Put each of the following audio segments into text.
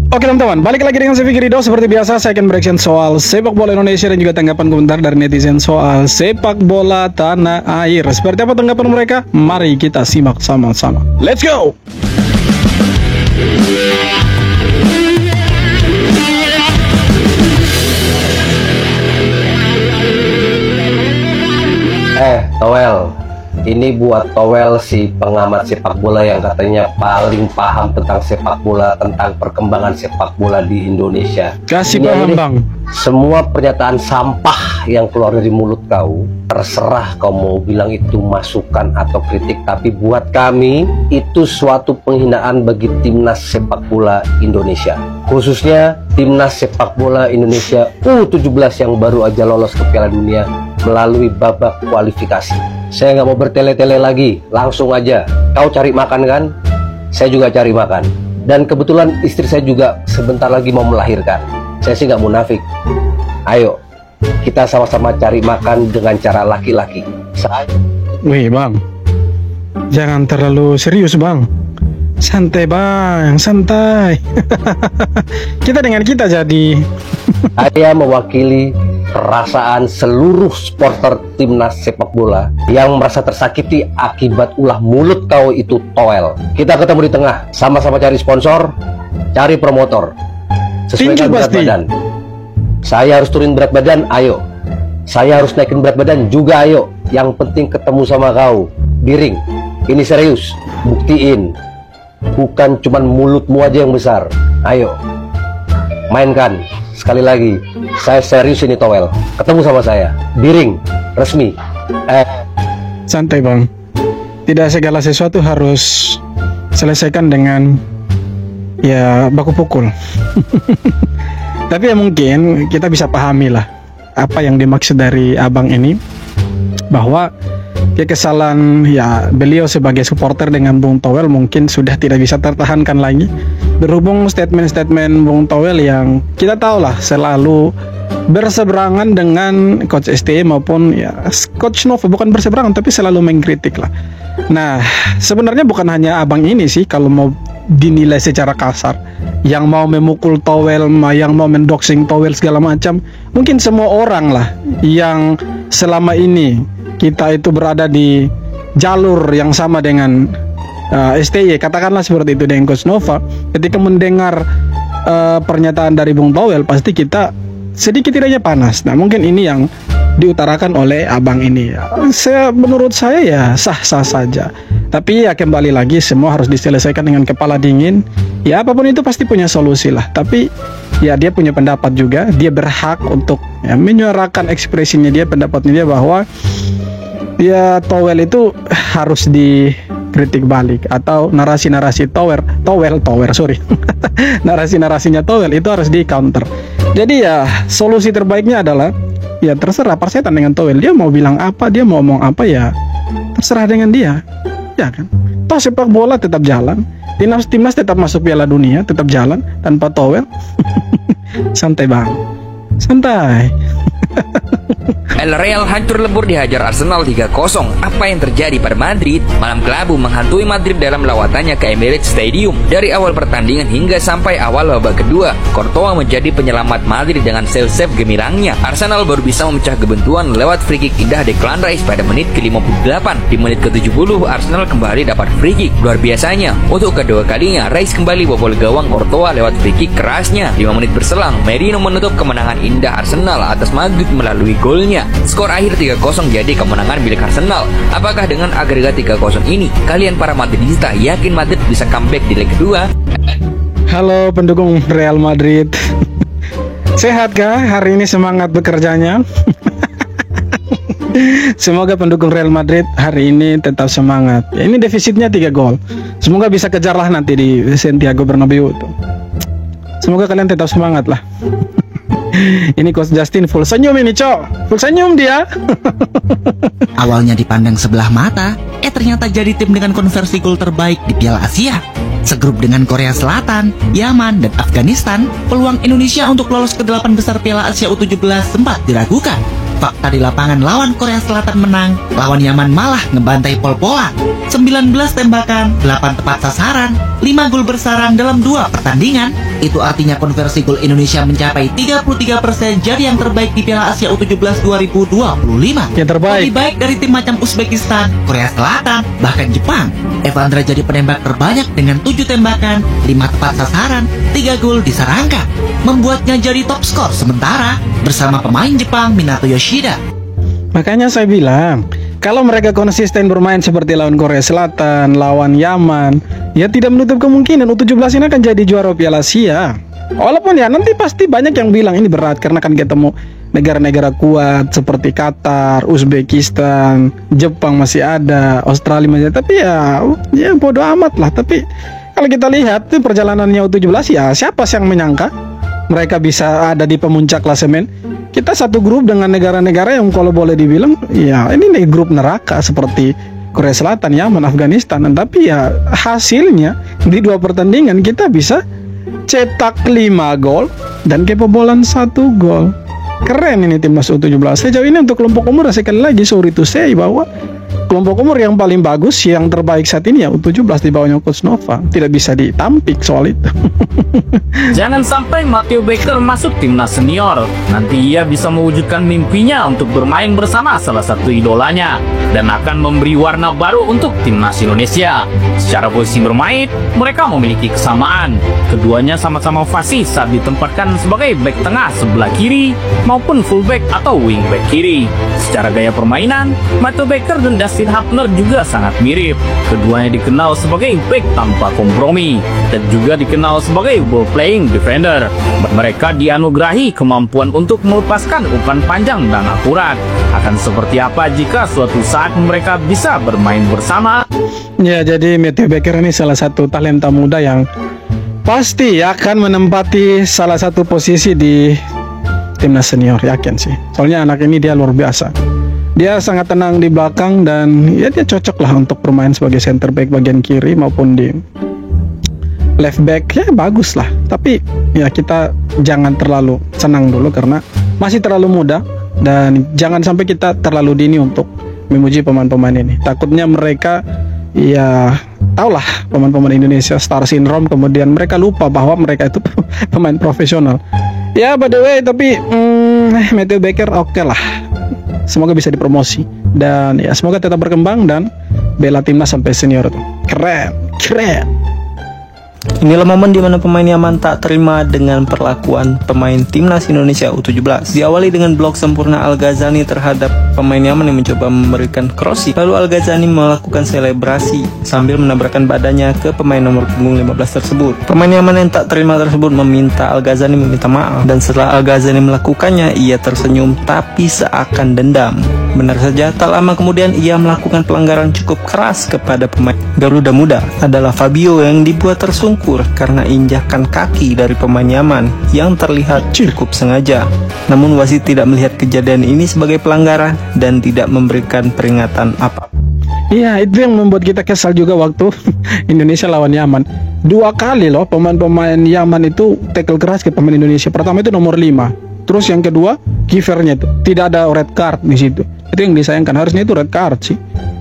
Oke teman-teman, balik lagi dengan saya Fikri Ridho. Seperti biasa saya akan bereaction soal sepak bola Indonesia dan juga tanggapan komentar dari netizen soal sepak bola tanah air. Seperti apa tanggapan mereka? Mari kita simak sama-sama. Let's go! Towel, ini buat Towel si pengamat sepak bola yang katanya paling paham tentang sepak bola, tentang perkembangan sepak bola di Indonesia. Kasih Ini paham bang. Semua pernyataan sampah yang keluar dari mulut kau, terserah kau mau bilang itu masukan atau kritik, tapi buat kami itu suatu penghinaan bagi timnas sepak bola Indonesia, khususnya timnas sepak bola Indonesia U17 yang baru aja lolos ke Piala Dunia melalui babak kualifikasi. Saya nggak mau bertele-tele lagi, langsung aja. Kau cari makan kan? Saya juga cari makan. Dan kebetulan istri saya juga sebentar lagi mau melahirkan. Saya sih nggak munafik. Ayo, kita sama-sama cari makan dengan cara laki-laki. Wih bang, jangan terlalu serius bang. Santai bang, santai. Kita dengan kita jadi. Saya mewakili perasaan seluruh supporter timnas sepak bola yang merasa tersakiti akibat ulah mulut kau itu, Towel. Kita ketemu di tengah, sama-sama cari sponsor, cari promotor, sesuaikan berat badan. Saya harus turun berat badan, ayo. Saya harus naikin berat badan juga, ayo. Yang penting ketemu sama kau di ring. Ini serius, buktiin. Bukan cuman mulutmu aja yang besar. Ayo, mainkan. Sekali lagi, saya serius ini, Towel. Ketemu sama saya di ring resmi. Santai bang, tidak segala sesuatu harus selesaikan dengan ya baku pukul. Tapi ya mungkin kita bisa pahami lah apa yang dimaksud dari abang ini, bahwa kekesalan ya beliau sebagai supporter dengan Bung Towel mungkin sudah tidak bisa tertahankan lagi, berhubung statement-statement Bung Towel yang kita tahu lah selalu berseberangan dengan Coach STY maupun ya Coach Nova. Bukan berseberangan tapi selalu mengkritik lah. Nah sebenarnya bukan hanya abang ini sih kalau mau dinilai secara kasar, yang mau memukul Towel, yang mau mendoxing Towel segala macam. Mungkin semua orang lah yang selama ini kita itu berada di jalur yang sama dengan STY, katakanlah seperti itu, dengan Coach Nova. Ketika mendengar pernyataan dari Bung Towel, pasti kita sedikit tidaknya panas. Nah mungkin ini yang diutarakan oleh abang ini. Menurut saya ya sah-sah saja. Tapi ya kembali lagi, semua harus diselesaikan dengan kepala dingin. Ya apapun itu pasti punya solusi lah. Tapi ya dia punya pendapat juga. Dia berhak untuk ya, menyuarakan ekspresinya dia, pendapatnya dia, bahwa ya Towel itu harus dikritik balik, atau narasi-narasi narasi-narasinya Towel itu harus di counter. Jadi ya solusi terbaiknya adalah ya terserah persetan dengan Towel. Dia mau bilang apa, dia mau ngomong apa, ya terserah dengan dia, ya kan. Toh sepak bola tetap jalan, timnas tetap masuk Piala Dunia, tetap jalan tanpa Towel. Santai bang, santai. El Real hancur lebur dihajar Arsenal 3-0. Apa yang terjadi pada Madrid? Malam kelabu menghantui Madrid dalam lawatannya ke Emirates Stadium. Dari awal pertandingan hingga sampai awal babak kedua, Courtois menjadi penyelamat Madrid dengan save gemilangnya. Arsenal baru bisa memecah kebuntuan lewat free kick indah Declan Rice pada menit ke-58. Di menit ke-70, Arsenal kembali dapat free kick. Luar biasanya, untuk kedua kalinya Rice kembali bobol gawang Courtois lewat free kick kerasnya. 5 menit berselang, Merino menutup kemenangan indah Arsenal atas Madrid melalui golnya. Skor akhir 3-0 jadi kemenangan milik Arsenal. Apakah dengan agregat 3-0 ini, kalian para Madridista yakin Madrid bisa comeback di leg kedua? Halo pendukung Real Madrid. Sehat kah hari ini, semangat bekerjanya? Semoga pendukung Real Madrid hari ini tetap semangat. Ya, ini defisitnya 3 gol. Semoga bisa kejarlah nanti di Santiago Bernabeu tuh. Semoga kalian tetap semangat lah. Ini Coach Justin full senyum ini, Cok. Full senyum dia. Awalnya dipandang sebelah mata, ternyata jadi tim dengan konversi gol terbaik di Piala Asia. Segrup dengan Korea Selatan, Yaman, dan Afghanistan, peluang Indonesia untuk lolos ke 8 besar Piala Asia U17 sempat diragukan. Fakta di lapangan lawan Korea Selatan menang, lawan Yaman malah ngebantai pol-polan. 19 tembakan, 8 tepat sasaran, 5 gol bersarang dalam 2 pertandingan. Itu artinya konversi gol Indonesia mencapai 33%, jadi yang terbaik di Piala Asia U17 2025. Yang terbaik. Lebih baik dari tim macam Uzbekistan, Korea Selatan, bahkan Jepang. Evandra jadi penembak terbanyak dengan 7 tembakan, 5 tepat sasaran, 3 gol disarangkan. Membuatnya jadi top skor sementara bersama pemain Jepang Minato Yoshida. Makanya saya bilang, kalau mereka konsisten bermain seperti lawan Korea Selatan, lawan Yaman, ya tidak menutup kemungkinan U17 ini akan jadi juara Piala Asia. Walaupun ya nanti pasti banyak yang bilang ini berat karena kan ketemu negara-negara kuat seperti Qatar, Uzbekistan, Jepang masih ada, Australia masih ada. Tapi ya bodo amat lah. Tapi kalau kita lihat tuh perjalanannya U17 ya siapa sih yang menyangka mereka bisa ada di pemuncak klasemen. Kita satu grup dengan negara-negara yang kalau boleh dibilang ya ini nih grup neraka seperti Korea Selatan, Yaman, Afghanistan. Tapi ya hasilnya di 2 pertandingan kita bisa cetak 5 gol dan kebobolan 1 gol. Keren ini timnas U17. Sejauh ini untuk kelompok umur sekali lagi sorry to say bahwa kelompok umur yang paling bagus, yang terbaik saat ini ya U17 di bawahnya Coach Nova. Tidak bisa ditampik soal itu. Jangan sampai Matteo Baker masuk timnas senior. Nanti ia bisa mewujudkan mimpinya untuk bermain bersama salah satu idolanya dan akan memberi warna baru untuk timnas Indonesia. Secara posisi bermain, mereka memiliki kesamaan. Keduanya sama-sama fasih saat ditempatkan sebagai bek tengah sebelah kiri maupun fullback atau wingback kiri. Secara gaya permainan, Matteo Baker dan Dustin Hafner juga sangat mirip. Keduanya dikenal sebagai bek tanpa kompromi dan juga dikenal sebagai ball playing defender. Mereka dianugerahi kemampuan untuk melepaskan umpan panjang dan akurat. Akan seperti apa jika suatu saat mereka bisa bermain bersama? Ya, jadi Matteo Baker ini salah satu talenta muda yang pasti akan menempati salah satu posisi di timnas senior, yakin sih. Soalnya anak ini dia luar biasa. Dia sangat tenang di belakang dan ya dia cocok lah untuk bermain sebagai center back bagian kiri maupun di left back. Ya bagus lah. Tapi ya kita jangan terlalu senang dulu karena masih terlalu muda dan jangan sampai kita terlalu dini untuk memuji pemain-pemain ini. Takutnya mereka ya tahulah pemain-pemain Indonesia star syndrome, kemudian mereka lupa bahwa mereka itu pemain profesional. Ya by the way, tapi Matteo Baker oke lah. Semoga bisa dipromosi dan ya semoga tetap berkembang dan bela timnas sampai senior tuh. Keren. Inilah momen di mana pemain Yaman tak terima dengan perlakuan pemain timnas Indonesia U17. Diawali dengan blok sempurna Al-Ghazani terhadap pemain Yaman yang mencoba memberikan crossing. Lalu Al-Ghazani melakukan selebrasi sambil menabrakkan badannya ke pemain nomor punggung 15 tersebut. Pemain Yaman yang tak terima tersebut meminta Al-Ghazani meminta maaf, dan setelah Al-Ghazani melakukannya, ia tersenyum tapi seakan dendam. Benar saja, tak lama kemudian ia melakukan pelanggaran cukup keras kepada pemain Garuda Muda. Adalah Fabio yang dibuat tersungkur karena injakan kaki dari pemain Yaman yang terlihat cukup sengaja. Namun wasit tidak melihat kejadian ini sebagai pelanggaran dan tidak memberikan peringatan apa. Iya, itu yang membuat kita kesal juga waktu Indonesia lawan Yaman. 2 kali loh pemain-pemain Yaman itu tackle keras ke pemain Indonesia. Pertama itu nomor 5. Terus yang kedua, kipernya itu tidak ada red card di situ. Itu yang disayangkan, harusnya itu red card sih.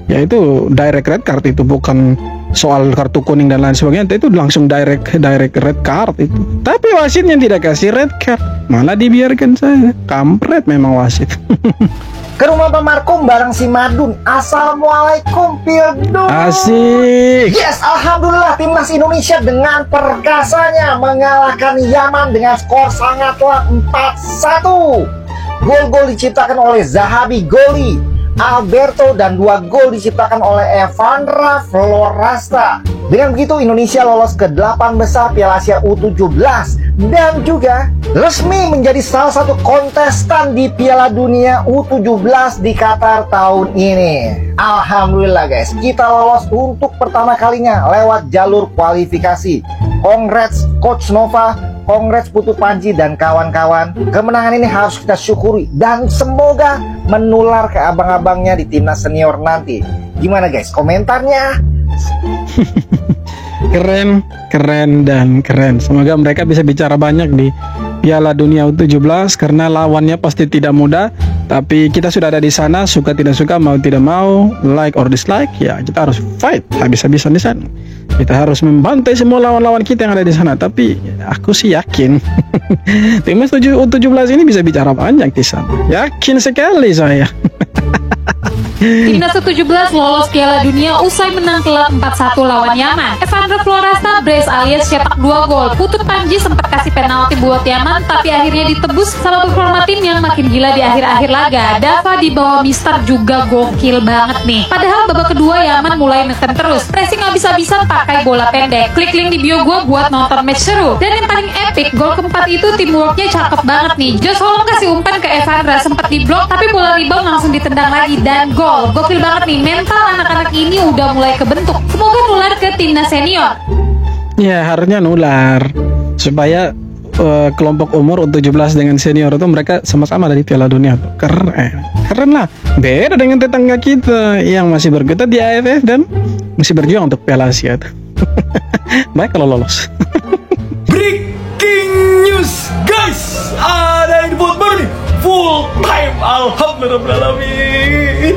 Ya itu direct red card, itu bukan soal kartu kuning dan lain sebagainya. Itu langsung direct red card itu. Tapi wasitnya tidak kasih red card, malah dibiarkan saja. Kampret memang wasit. Ke rumah Pak Markom bareng si Madun. Assalamualaikum Pildo. Asik. Yes, alhamdulillah timnas Indonesia dengan perkasanya mengalahkan Yaman dengan skor sangatlah 4-1. Gol-gol diciptakan oleh Zahabi Goli, Alberto, dan 2 gol diciptakan oleh Evandra Florasta. Dengan begitu Indonesia lolos ke 8 besar Piala Asia U17 dan juga resmi menjadi salah satu kontestan di Piala Dunia U17 di Qatar tahun ini. Alhamdulillah guys, kita lolos untuk pertama kalinya lewat jalur kualifikasi. Congrats Coach Nova, congrats Putu Panji dan kawan-kawan. Kemenangan ini harus kita syukuri dan semoga menular ke abang-abangnya di timnas senior nanti. Gimana guys komentarnya? Keren. Semoga mereka bisa bicara banyak di Piala Dunia U17 karena lawannya pasti tidak mudah. Tapi kita sudah ada di sana, suka tidak suka, mau tidak mau, like or dislike, ya kita harus fight habis-habisan di sana. Kita harus membantai semua lawan-lawan kita yang ada di sana. Tapi aku sih yakin timnas U17 ini bisa bicara banyak di sana. Yakin sekali saya. Timnas U17 lolos Piala Dunia usai menang telak 4-1 lawan Yaman. Evandro Floresta brace alias cetak 2 gol. Putut Panji sempat kasih penalti buat Yaman, tapi akhirnya ditebus sama performa tim yang makin gila di akhir-akhir laga. Dava di bawah Mister juga gokil banget nih. Padahal babak kedua Yaman mulai neken terus. Pressing habis-habisan pakai bola pendek. Klik link di bio gue buat nonton match seru. Dan yang paling epic, gol keempat itu teamworknya cakep banget nih. Jos Holong kasih umpan ke Evandra, sempat diblok tapi bola rebound langsung ditendang lagi dan gol. Gokil banget nih, mental anak-anak ini udah mulai kebentuk. Semoga nular ke timnas senior. Ya harusnya nular supaya kelompok umur U17 dengan senior itu mereka sama-sama dari Piala Dunia. Keren lah. Beda dengan tetangga kita yang masih berkutat di AFF dan masih berjuang untuk Piala Asia. Baik kalau lolos. Breaking news, guys. Ada info baru nih. Full time, alhamdulillahirrahmanirrahim.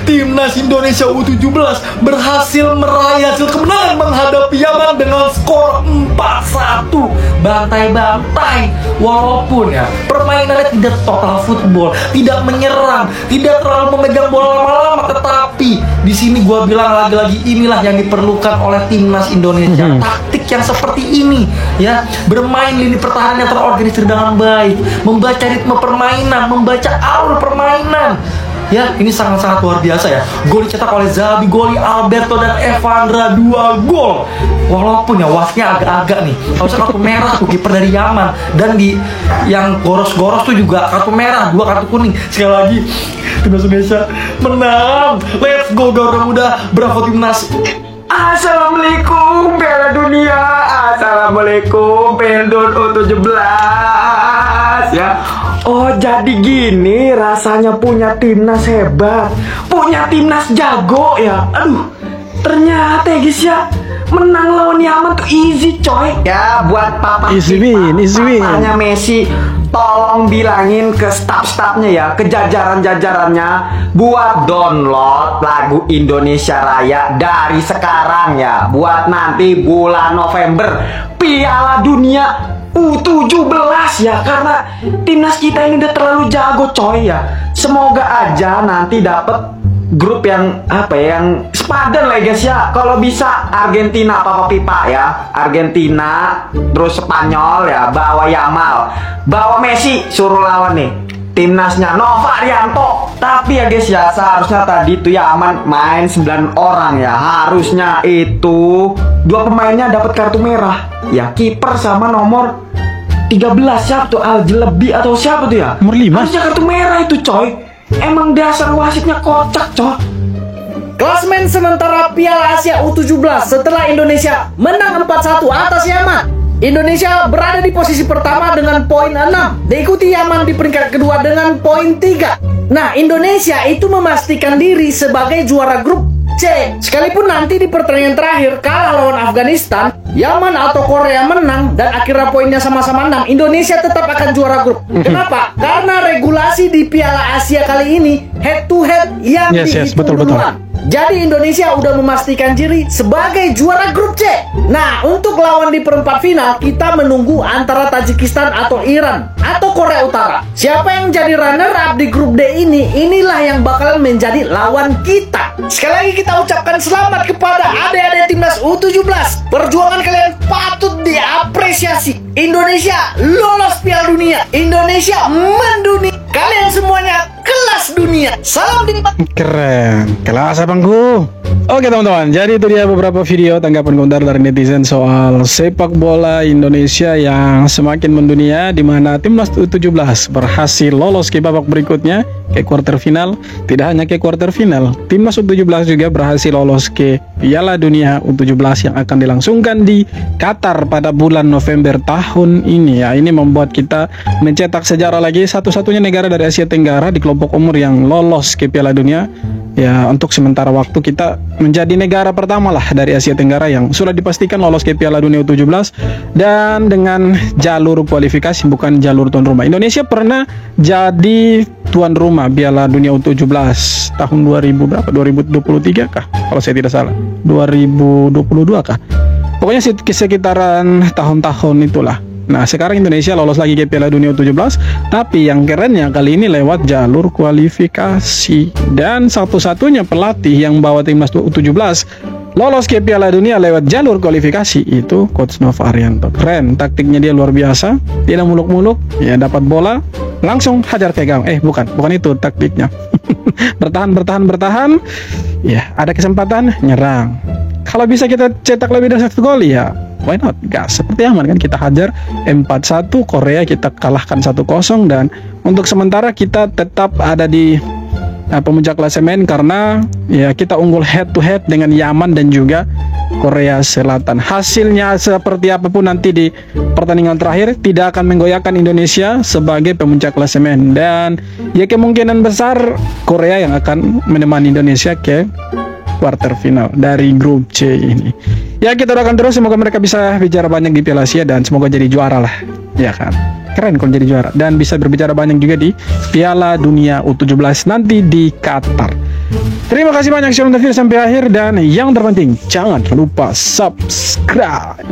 Timnas Indonesia U17 berhasil meraih hasil kemenangan menghadapi Yaman dengan skor 4-1. Bantai-bantai. Walaupun ya permainannya tidak total football, tidak menyerang, tidak terlalu memegang bola lama-lama, tetapi di sini gua bilang lagi-lagi inilah yang diperlukan oleh timnas Indonesia. Taktik yang seperti ini ya, bermain lini pertahanan yang terorganisir dengan baik, membaca ritme permainan, membaca alur permainan. Ya, ini sangat-sangat luar biasa ya. Gol dicetak oleh Zahabi Goli, Alberto dan Evandra 2 gol. Walaupun ya wasnya agak-agak nih. Harusnya kartu merah tuh kiper dari Yaman, dan di yang goros-goros tuh juga kartu merah, 2 kartu kuning. Sekali lagi timnas Indonesia menang. Let's go Garuda Muda. Bravo timnas. Assalamualaikum Piala Dunia. Assalamualaikum Pendon U17 ya. Oh jadi gini rasanya punya timnas hebat, punya timnas jago ya. Aduh, ternyata ya guys ya, menang lawan Yaman tuh easy coy. Ya buat papanya Messi, tolong bilangin ke staff-staffnya ya, ke jajaran-jajarannya, buat download lagu Indonesia Raya dari sekarang ya, buat nanti bulan November Piala Dunia U17 ya, karena timnas kita ini udah terlalu jago coy ya. Semoga aja nanti dapet grup yang yang sepadan lah guys ya. Kalau bisa Argentina Papa Pipa ya, Argentina terus Spanyol ya, bawa Yamal, bawa Messi, suruh lawan nih timnasnya Novarianto. Tapi ya guys ya, seharusnya tadi tuh Yaman main 9 orang ya, harusnya itu 2 pemainnya dapat kartu merah ya, kiper sama nomor 13 siapa tuh, Al-Jelebi atau siapa tuh ya, nomor 5 harusnya kartu merah itu coy. Emang dasar wasitnya kocak coy. Klasmen sementara Piala Asia U17 setelah Indonesia menang 4-1 atas Yaman, Indonesia berada di posisi pertama dengan poin 6, diikuti Yaman di peringkat kedua dengan poin 3. Nah, Indonesia itu memastikan diri sebagai juara grup C. Sekalipun nanti di pertandingan terakhir kalah lawan Afghanistan, Yaman atau Korea menang dan akhirnya poinnya sama-sama 6, Indonesia tetap akan juara grup. Kenapa? Karena regulasi di Piala Asia kali ini head to head yang dihitung duluan. Jadi Indonesia udah memastikan diri sebagai juara grup C. Nah, untuk lawan di perempat final, kita menunggu antara Tajikistan atau Iran atau Korea Utara. Siapa yang jadi runner up di grup D ini, inilah yang bakalan menjadi lawan kita. Sekali lagi kita ucapkan selamat kepada adik-adik timnas U17. Perjuangan kalian patut diapresiasi. Indonesia lolos Piala Dunia. Indonesia mendunia. Kalian semuanya kelas dunia. Salam di keren, kelas abangku. Oke teman-teman, jadi itu dia beberapa video tanggapan komentar dari netizen soal sepak bola Indonesia yang semakin mendunia, di mana timnas U17 berhasil lolos ke babak berikutnya, ke quarter final. Tidak hanya ke quarter final, timnas U17 juga berhasil lolos ke Piala Dunia U17 yang akan dilangsungkan di Qatar pada bulan November tahun ini ya. Ini membuat kita mencetak sejarah lagi, satu-satunya negara dari Asia Tenggara di kelompok umur yang lolos ke Piala Dunia. Ya, untuk sementara waktu kita menjadi negara pertama lah dari Asia Tenggara yang sudah dipastikan lolos ke Piala Dunia U17 dan dengan jalur kualifikasi, bukan jalur tuan rumah. Indonesia pernah jadi tuan rumah Piala Dunia U17 tahun 2000 berapa? 2023 kah? Kalau saya tidak salah. 2022 kah? Pokoknya sekitaran tahun-tahun itulah. Nah, sekarang Indonesia lolos lagi ke Piala Dunia U17, tapi yang kerennya kali ini lewat jalur kualifikasi. Dan satu-satunya pelatih yang bawa timnas U17 lolos ke Piala Dunia lewat jalur kualifikasi itu Coach Nova Arianto. Keren, taktiknya dia luar biasa, tidak muluk-muluk, ya dapat bola, langsung hajar pegang. Bukan itu taktiknya. bertahan, ya ada kesempatan, nyerang. Kalau bisa kita cetak lebih dari 1 gol ya why not, gas. Seperti aman kan, kita hajar 4-1, Korea kita kalahkan 1-0, dan untuk sementara kita tetap ada di pemuncak klasemen karena ya kita unggul head to head dengan Yaman dan juga Korea Selatan. Hasilnya seperti apapun nanti di pertandingan terakhir tidak akan menggoyahkan Indonesia sebagai pemuncak klasemen, dan ya kemungkinan besar Korea yang akan menemani Indonesia ke quarter final dari grup C ini. Ya, kita doakan terus semoga mereka bisa bicara banyak di Piala Asia dan semoga jadi juara lah. Ya kan? Keren kalau jadi juara dan bisa berbicara banyak juga di Piala Dunia U17 nanti di Qatar. Terima kasih banyak sudah nonton video sampai akhir, dan yang terpenting jangan lupa subscribe.